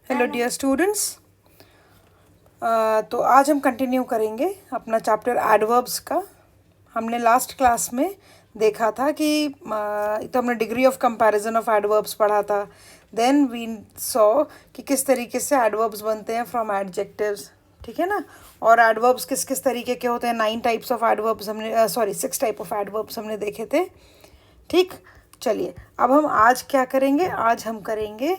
Hello dear students. तो आज हम कंटिन्यू करेंगे अपना चैप्टर एडवर्ब्स का। हमने लास्ट क्लास में देखा था कि तो हमने degree of comparison of adverbs पढ़ा था। देन वी सॉ कि किस तरीके से एडवर्ब्स बनते हैं फ्रॉम एडजेक्टिव्स, ठीक है ना। और एडवर्ब्स किस किस तरीके के होते हैं, 9 टाइप्स ऑफ एडवर्ब्स हमने 6 टाइप ऑफ एडवर्ब्स हमने देखे थे, ठीक। चलिए अब हम आज क्या करेंगे, आज हम करेंगे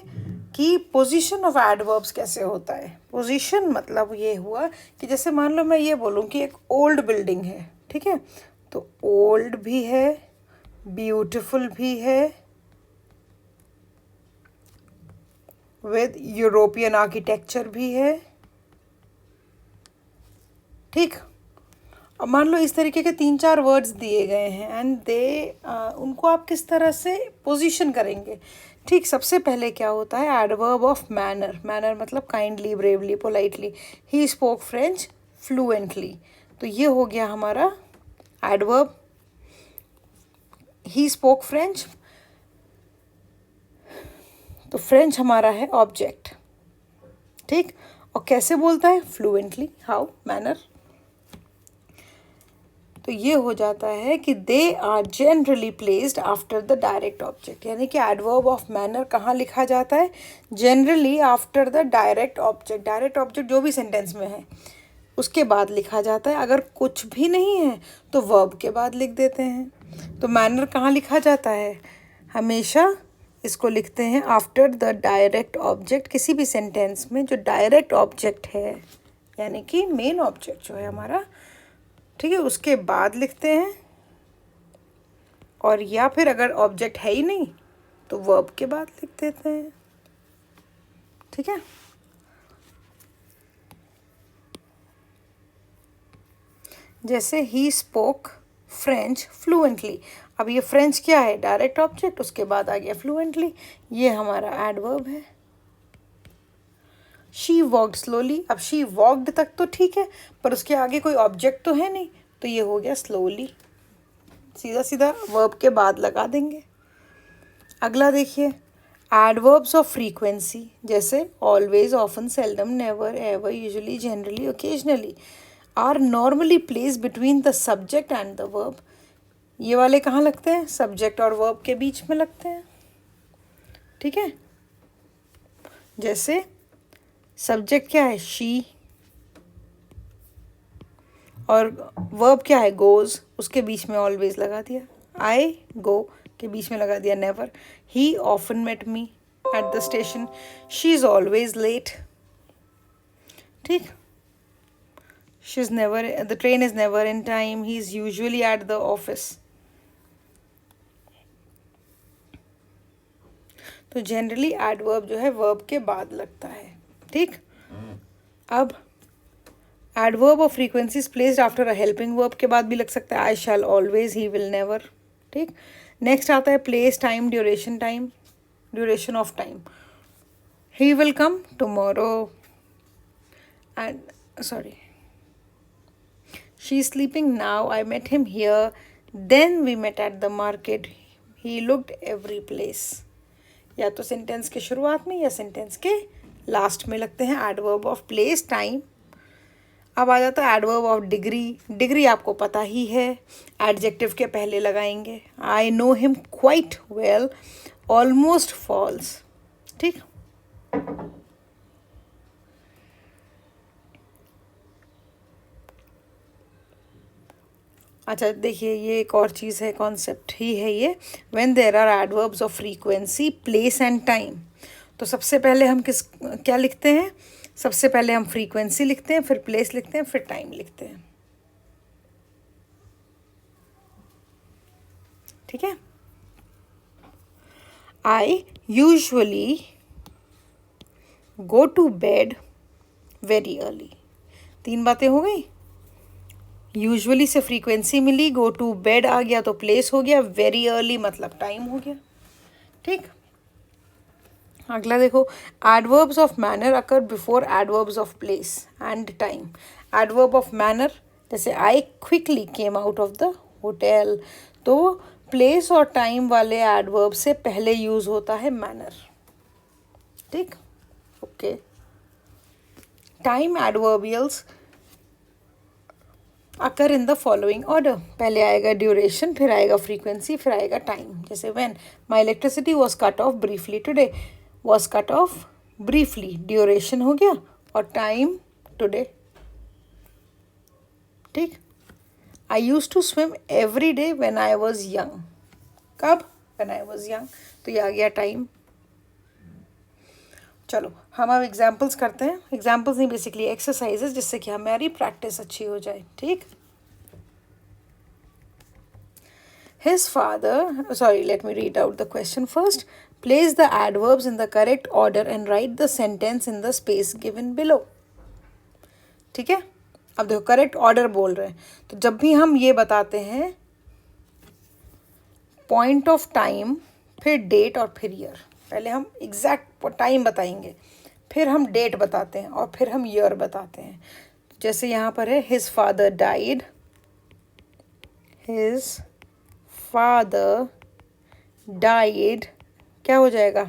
कि पोजीशन ऑफ एडवर्ब्स कैसे होता है। पोजीशन मतलब ये हुआ कि जैसे मान लो मैं ये बोलूँ कि एक ओल्ड बिल्डिंग है, ठीक है, तो ओल्ड भी है, ब्यूटीफुल भी है, विद यूरोपियन आर्किटेक्चर भी है, ठीक। अब मान लो इस तरीके के 3-4 वर्ड्स दिए गए हैं एंड उनको आप किस तरह से पोजीशन करेंगे, ठीक। सबसे पहले क्या होता है, एडवर्ब ऑफ मैनर। मैनर मतलब kindly, bravely, politely. He spoke French fluently, तो ये हो गया हमारा एडवर्ब। ही स्पोक फ्रेंच, तो फ्रेंच हमारा है ऑब्जेक्ट, ठीक। और कैसे बोलता है, फ्लुएंटली, हाउ, मैनर। तो ये हो जाता है कि they are generally placed after the direct object, यानी कि एडवर्ब ऑफ मैनर कहाँ लिखा जाता है, generally after the direct object. Direct object जो भी सेंटेंस में है उसके बाद लिखा जाता है। अगर कुछ भी नहीं है तो वर्ब के बाद लिख देते हैं। तो मैनर कहाँ लिखा जाता है, हमेशा इसको लिखते हैं आफ्टर द डायरेक्ट ऑब्जेक्ट। किसी भी सेंटेंस में जो डायरेक्ट ऑब्जेक्ट है, यानी कि मेन ऑब्जेक्ट जो है हमारा, ठीक है, उसके बाद लिखते हैं। और या फिर अगर ऑब्जेक्ट है ही नहीं तो वर्ब के बाद लिख देते हैं, ठीक है। जैसे ही स्पोक फ्रेंच फ्लुएंटली, अब ये फ्रेंच क्या है, डायरेक्ट ऑब्जेक्ट, उसके बाद आ गया फ्लुएंटली, ये हमारा एडवर्ब है। शी वॉक्ड स्लोली, अब शी वॉक्ड तक तो ठीक है, पर उसके आगे कोई ऑब्जेक्ट तो है नहीं, तो ये हो गया स्लोली, सीधा सीधा वर्ब के बाद लगा देंगे। अगला देखिए, एडवर्ब्स ऑफ फ्रीक्वेंसी, जैसे always, often, seldom, never, ever, usually, generally, occasionally, are normally place between the subject and the verb. ये वाले कहाँ लगते हैं, सब्जेक्ट और वर्ब के बीच में लगते हैं, ठीक है। जैसे सब्जेक्ट क्या है, शी, और वर्ब क्या है, गोज, उसके बीच में ऑलवेज लगा दिया। आई गो के बीच में लगा दिया never. He often met me at the station, she is always late, ठीक। She is never, the train is never in time, he is usually at the office. तो जनरली एडवर्ब जो है वर्ब के बाद लगता है, ठीक। अब adverb of frequency placed after a helping verb के बाद भी लग सकता है, I shall always, he will never, ठीक। नेक्स्ट आता है place, time, duration, time, duration of time. He will come tomorrow and sorry, she is sleeping now, I met him here, then we met at the market, he looked every place. या तो sentence के शुरुआत में या sentence के last में लगते हैं एडवर्ब ऑफ प्लेस, टाइम। अब आ जाता है एडवर्ब ऑफ डिग्री। डिग्री आपको पता ही है, एडजेक्टिव के पहले लगाएंगे। I know him quite well, almost false, ठीक। अच्छा देखिए, ये एक और चीज़ है, कॉन्सेप्ट ही है ये, when there are adverbs of frequency, place and time. तो सबसे पहले हम क्या लिखते हैं, सबसे पहले हम फ्रीक्वेंसी लिखते हैं, फिर प्लेस लिखते हैं, फिर टाइम लिखते हैं, ठीक है। I usually go to bed very early. 3 बातें हो गई, यूजुअली से फ्रीक्वेंसी मिली, गो टू बेड आ गया तो प्लेस हो गया, वेरी अर्ली मतलब टाइम हो गया, ठीक। अगला देखो, adverbs of manner occur before adverbs of place and time. Adverb of manner, जैसे I quickly came out of the hotel, तो प्लेस और टाइम वाले एडवर्ब से पहले यूज होता है मैनर, ठीक। Okay, time adverbials occur in the following order. पहले आएगा ड्यूरेशन, फिर आएगा फ्रीक्वेंसी, फिर आएगा टाइम। जैसे when my electricity was cut off briefly today, was cut off briefly, duration हो गया, और टाइम टुडे। ठीक। I use to swim every day when I was young. कब? व्हेन आई वॉज यंग, तो ये आ गया टाइम। चलो हम अब एग्जाम्पल्स करते हैं, एग्जाम्पल्स नहीं बेसिकली एक्सरसाइजेस, जिससे कि हमारी प्रैक्टिस अच्छी हो जाए। ठीक। His father, sorry, let me read out the question first. Place the adverbs in the correct order and write the sentence in the space given below. ठीक है, अब देखो करेक्ट ऑर्डर बोल रहे हैं, तो जब भी हम ये बताते हैं पॉइंट ऑफ टाइम, फिर डेट और फिर ईयर। पहले हम एग्जैक्ट टाइम बताएंगे, फिर हम डेट बताते हैं, और फिर हम ईयर बताते हैं। जैसे यहाँ पर है his father died, his father died, क्या हो जाएगा?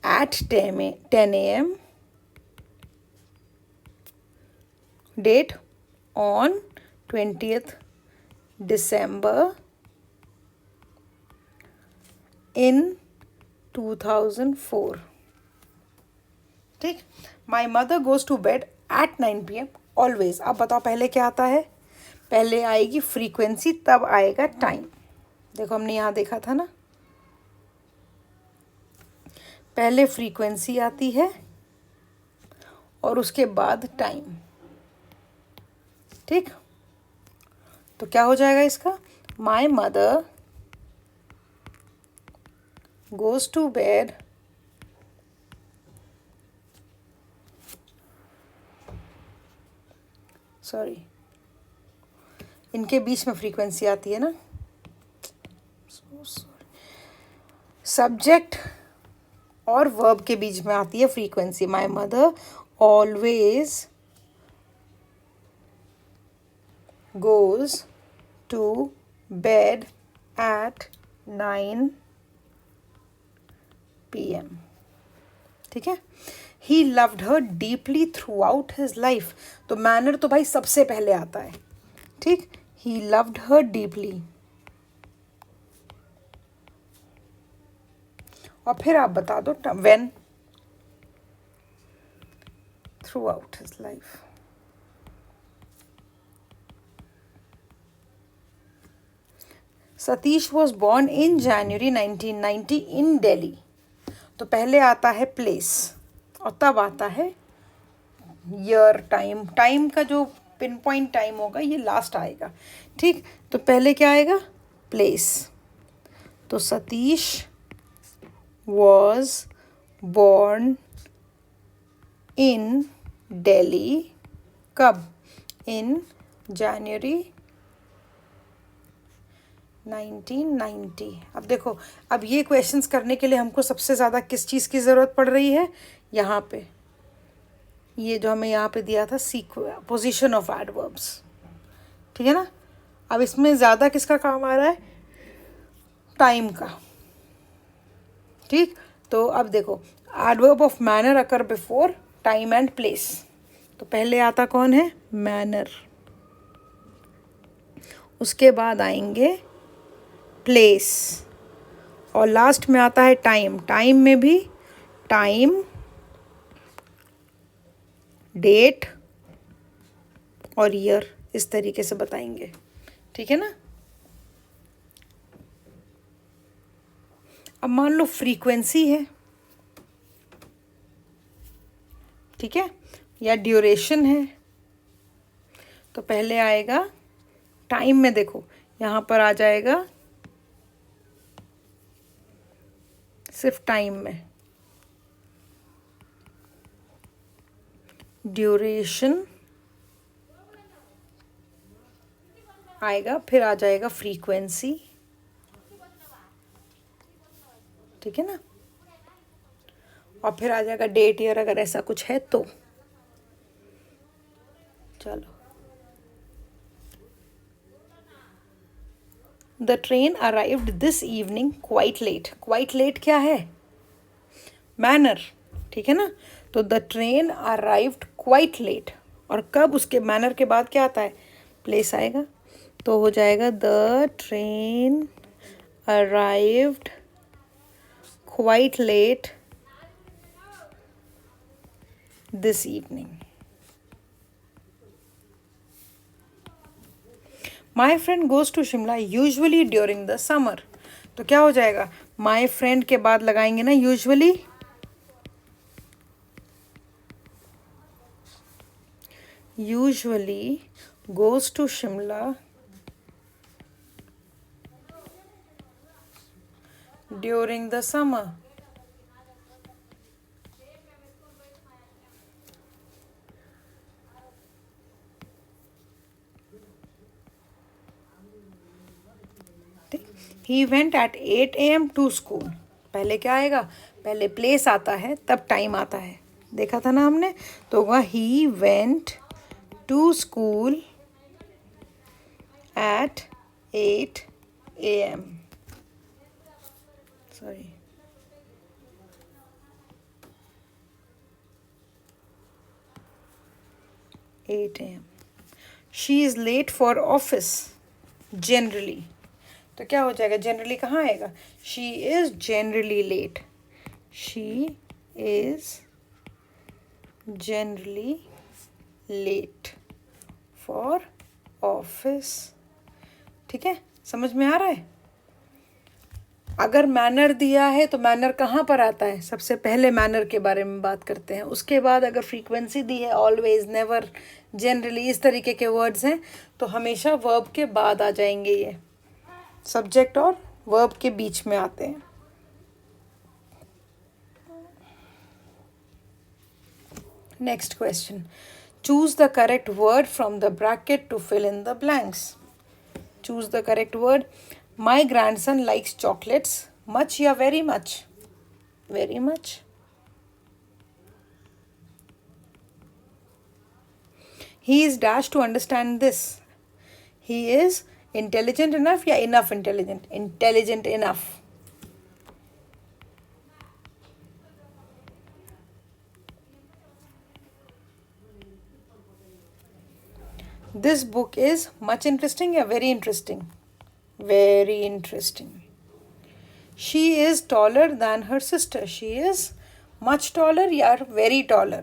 At 10 AM, date on 20th December in 2004। ठीक। My mother goes to bed at 9 PM always. अब बताओ पहले क्या आता है? पहले आएगी फ्रीक्वेंसी, तब आएगा टाइम। देखो हमने यहाँ देखा था ना, पहले फ्रीक्वेंसी आती है और उसके बाद टाइम। ठीक। तो क्या हो जाएगा इसका? My mother goes to bed sorry, इनके बीच में फ्रीक्वेंसी आती है ना, सब्जेक्ट और वर्ब के बीच में आती है frequency. My mother always goes to bed at 9 PM। ठीक है। He loved her deeply throughout his life, तो मैनर तो भाई सबसे पहले आता है। ठीक। ही लव्ड हर डीपली, और फिर आप बता दो when, through out his life. Satish was born in January 1990 इन दिल्ली, तो पहले आता है प्लेस और तब आता है ईयर, टाइम। टाइम का जो पिन पॉइंट टाइम होगा ये लास्ट आएगा। ठीक। तो पहले क्या आएगा? प्लेस। तो Satish was born in Delhi, कब? In January 1990। अब देखो, अब ये क्वेश्चंस करने के लिए हमको सबसे ज़्यादा किस चीज़ की ज़रूरत पड़ रही है? यहाँ पे ये जो हमें यहाँ पे दिया था पोजीशन ऑफ एडवर्ब्स। ठीक है ना। अब इसमें ज़्यादा किसका काम आ रहा है? टाइम का। ठीक। तो अब देखो, adverb of manner occur before time and place, तो पहले आता कौन है? मैनर। उसके बाद आएंगे प्लेस, और लास्ट में आता है टाइम। टाइम में भी टाइम, डेट और ईयर, इस तरीके से बताएंगे। ठीक है ना। अब मान लो फ्रीक्वेंसी है, ठीक है, या ड्यूरेशन है, तो पहले आएगा टाइम में। देखो यहाँ पर आ जाएगा सिर्फ टाइम में, ड्यूरेशन आएगा, फिर आ जाएगा फ्रीक्वेंसी। ठीक है ना। और फिर आ जाएगा डेट, ईयर, अगर ऐसा कुछ है तो। चलो, the train arrived this evening quite late. Quite late क्या है? मैनर। ठीक है ना। तो the train arrived quite late, और कब, उसके मैनर के बाद क्या आता है, प्लेस आएगा, तो हो जाएगा the train arrived quite late this evening. My friend goes to Shimla usually during the summer, तो क्या हो जाएगा, माई फ्रेंड के बाद लगाएंगे ना usually, usually goes to Shimla during the summer. He went at 8 a.m. to school. पहले क्या आएगा, पहले प्लेस आता है तब टाइम आता है, देखा था ना हमने, तो होगा he went to school at 8 a.m. Sorry. She is late for office generally, तो क्या हो जाएगा, जनरली कहाँ आएगा, she is generally late, she is generally late for office. ठीक है, समझ में आ रहा है। अगर मैनर दिया है तो मैनर कहाँ पर आता है, सबसे पहले मैनर के बारे में बात करते हैं, उसके बाद अगर फ्रीक्वेंसी दी है, ऑलवेज, नेवर, जनरली, इस तरीके के वर्ड्स हैं तो हमेशा वर्ब के बाद आ जाएंगे, ये सब्जेक्ट और वर्ब के बीच में आते हैं। Next question, choose the correct word from the bracket to fill in the blanks. Choose the correct word. My grandson likes chocolates much या very much, very much. He is dash to understand this. He is intelligent enough या enough intelligent, intelligent enough. This book is much interesting या very interesting, very interesting. She is taller than her sister. She is much taller या very taller,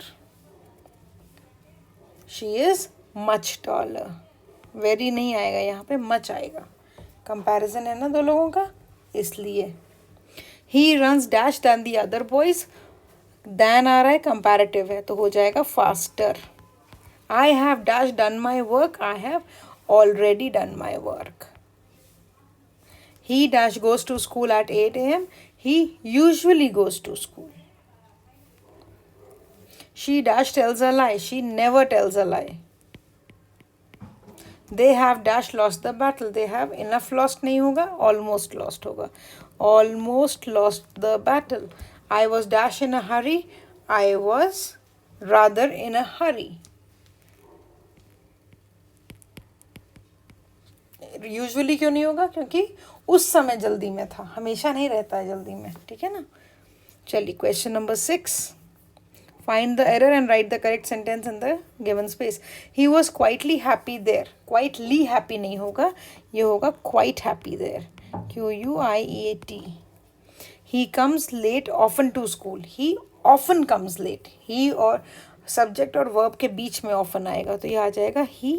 she is much taller, very नहीं आएगा यहाँ पे, much आएगा, comparison है ना दो लोगों का इसलिए। He runs dash than the other boys, than आ रहा है, कंपैरेटिव है तो हो जाएगा faster. I have dash done my work, I have already done my work. He dash goes to school at 8 a.m. He usually goes to school. She dash tells a lie. She never tells a lie. They have dash lost the battle. They have enough lost नहीं होगा, almost lost होगा, almost lost the battle. I was dash in a hurry. I was rather in a hurry. Usually क्यों नहीं होगा, क्योंकि उस समय जल्दी में था, हमेशा नहीं रहता है जल्दी में, ठीक है ना। चलिए question number 6, find the error and write the correct sentence in the given space. He was quietly happy there. Quietly happy नहीं होगा, ये होगा quite happy there. Q-U-I-E-A-T. He comes late often to school. He often comes late. He और subject और verb के बीच में often आएगा तो ये आ जाएगा he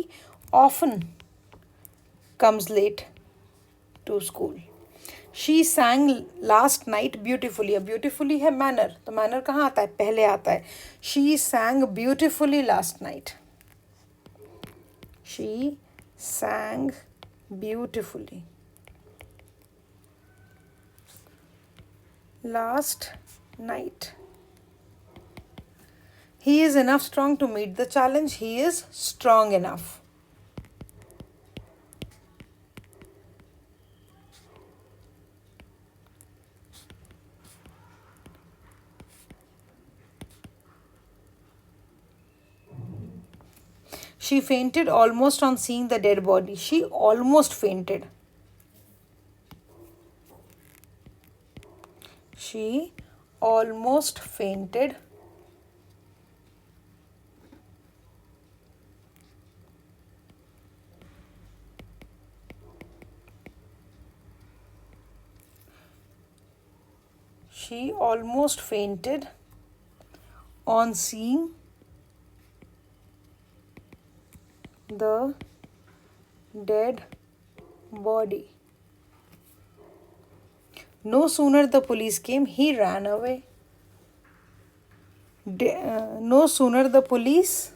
often comes late to school. She sang last night beautifully. अब beautifully है manner, तो manner कहाँ आता है, पहले आता है। She sang beautifully last night. She sang beautifully last night. He is enough strong to meet the challenge. He is strong enough. She fainted almost on seeing the dead body. She almost fainted. She almost fainted She almost fainted on seeing the dead body. No sooner the police came, he ran away. No sooner the police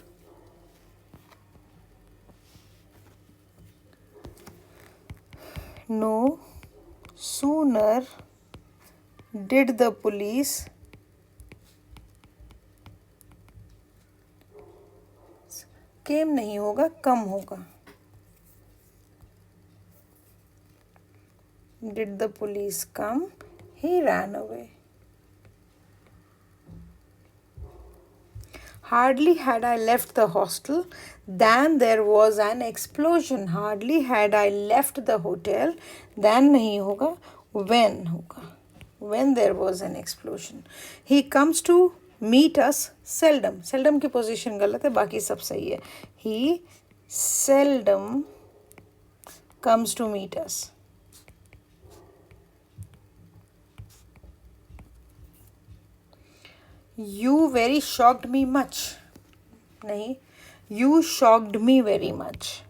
No sooner did the police came नहीं होगा, कम होगा. Did the police come? He ran away. Hardly had I left the hostel than there was an explosion. Hardly had I left the hotel than नहीं होगा, when होगा. When there was an explosion. He comes to meet us seldom. Seldom की position गलत है, बाकी सब सही है. He seldom comes to meet us. You very shocked me much. नहीं, you shocked me very much.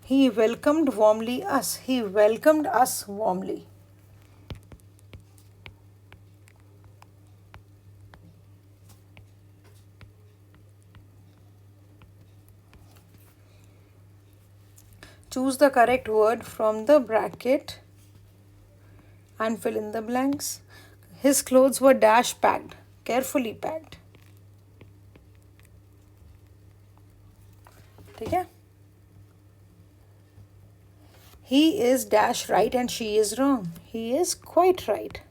He welcomed warmly us. He welcomed us warmly. Choose the correct word from the bracket and fill in the blanks. His clothes were dash packed, carefully packed. ठीक है? He is dash right and she is wrong. He is quite right.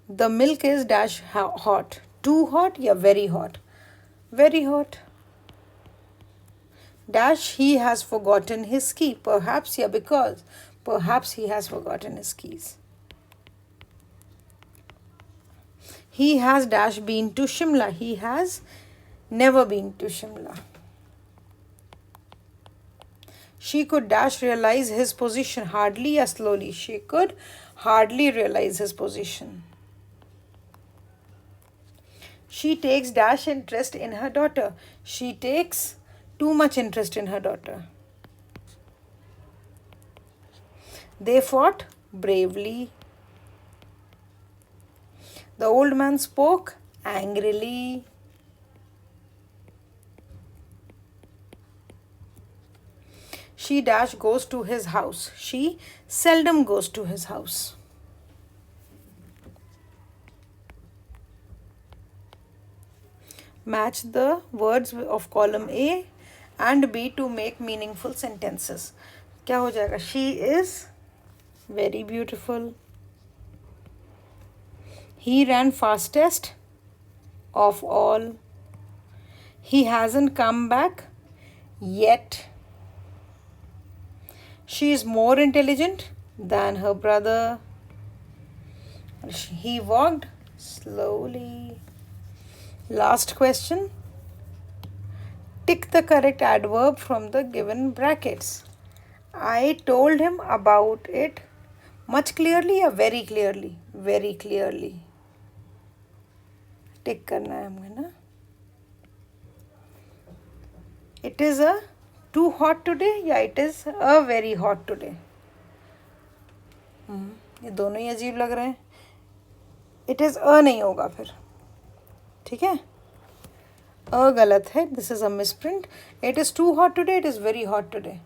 The milk is dash hot. Too hot या very hot? Very hot. Dash he has forgotten his key. Perhaps या because. Perhaps he has forgotten his keys. He has dash been to Shimla. He has never been to Shimla. She could dash realize his position hardly or slowly. She could hardly realize his position. She takes dash interest in her daughter. She takes too much interest in her daughter. They fought bravely. The old man spoke angrily. She dash goes to his house. She seldom goes to his house. Match the words of column A and B to make meaningful sentences. क्या हो जाएगा? She is very beautiful. He ran fastest of all. He hasn't come back yet. She is more intelligent than her brother. He walked slowly. Last question. Tick the correct adverb from the given brackets. I told him about it much clearly or very clearly? Very clearly. Tick करना है हमें ना. It is a too hot today या it is a very hot today. ये दोनों ही अजीब लग रहे हैं. It is a नहीं होगा फिर. ठीक है? अ गलत है. This is a misprint. It is too hot today. It is very hot today.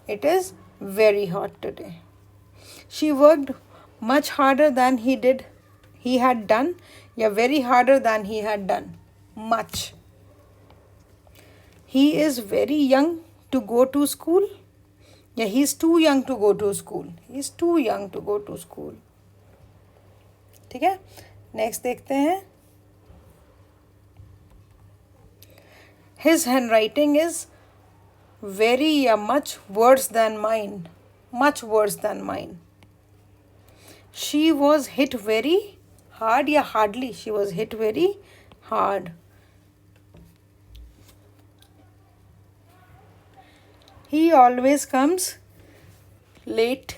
It is very hot today. She worked much harder than he had done. Yeah, very harder than he had done. Much. He is very young to go to school. Yeah, he is too young to go to school. He is too young to go to school. ठीक है? Next देखते हैं. His handwriting is very much worse than mine. Much worse than mine. She was hit very hard या hardly. She was hit very hard. he always comes late.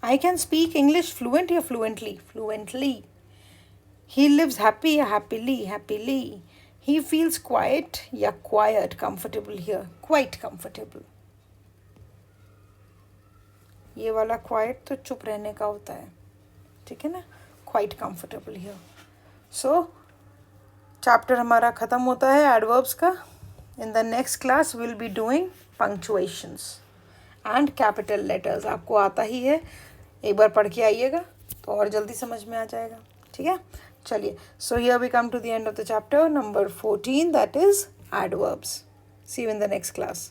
I can speak English fluent या fluently? Fluently. He lives happy या happily? Happily. He feels quiet या quiet? Comfortable here? Quite comfortable. ये वाला quiet तो चुप रहने का होता है, ठीक है ना? Quite comfortable here. So chapter हमारा ख़त्म होता है एडवर्ब्स का. इन the next class will be doing punctuations and capital letters. आपको आता ही है, एक बार पढ़ के आइएगा तो और जल्दी समझ में आ जाएगा, ठीक है? चलिए, so here we come to the end of the chapter number 14, that is adverbs. See you in the next class.